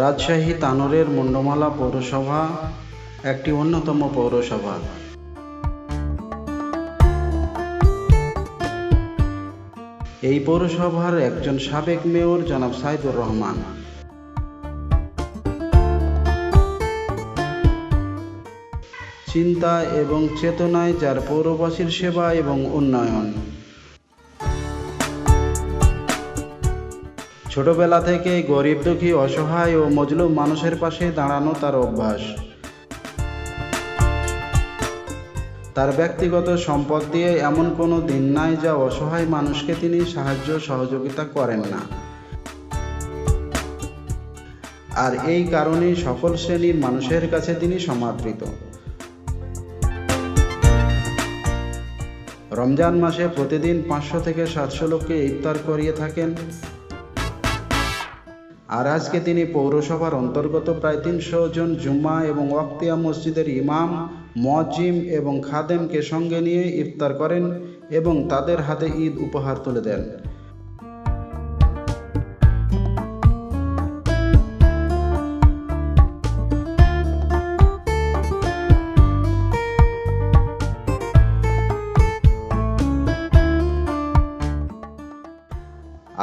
রাজশাহী তানোরের মুন্ডমালা পৌরসভা একটি অন্যতম পৌরসভা। এই পৌরসভার একজন সাবেক মেয়র জনাব সাইদুর রহমান। চিন্তা এবং চেতনায় যার পৌরবাসীর সেবা এবং উন্নয়ন। ছোটবেলা থেকে গরিব দুঃখী অসহায় ও মজলুম মানুষের পাশে দাঁড়ানো তার অভ্যাস। তার ব্যক্তিগত সম্পদ দিয়ে এমন কোনো দিন নাই যা অসহায় মানুষকে তিনি সাহায্য সহযোগিতা করেন না। আর এই কারণেই সকল শ্রেণীর মানুষের কাছে তিনি সমাদৃত। রমজান মাসে প্রতিদিন 500 থেকে 700 লোককে ইফতার করিয়ে থাকেন। আর আজকে তিনি পৌরসভার অন্তর্গত প্রায় 300 জন জুম্মা এবং ওয়াক্তিয়া মসজিদের ইমাম, মুয়াজ্জিম এবং খাদেমকে সঙ্গে নিয়ে ইফতার করেন এবং তাদের হাতে ঈদ উপহার তুলে দেন।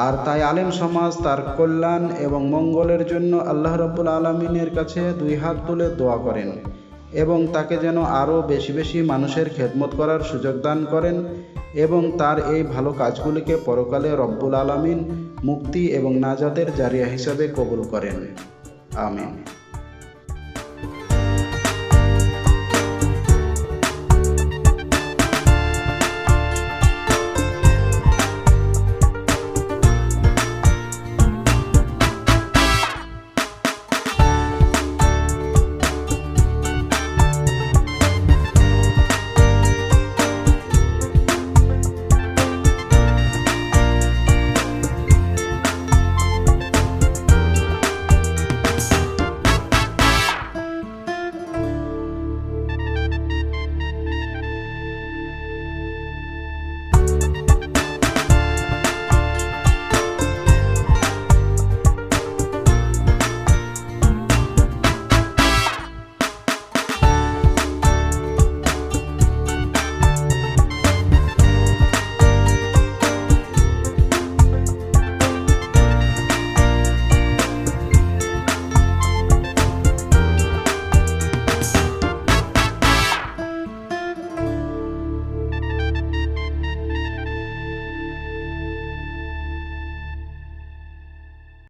আর তাই আলেম সমাজ তার কল্যাণ এবং মঙ্গলের জন্য আল্লাহ রাব্বুল আলামিনের কাছে 2 হাত তুলে দোয়া করেন এবং তাকে যেন আরও বেশি বেশি মানুষের খেদমত করার সুযোগ দান করেন এবং তার এই ভালো কাজগুলিকে পরকালে রব্বুল আলামিন মুক্তি এবং নাজাতের জারিয়া হিসাবে কবুল করেন। আমিন।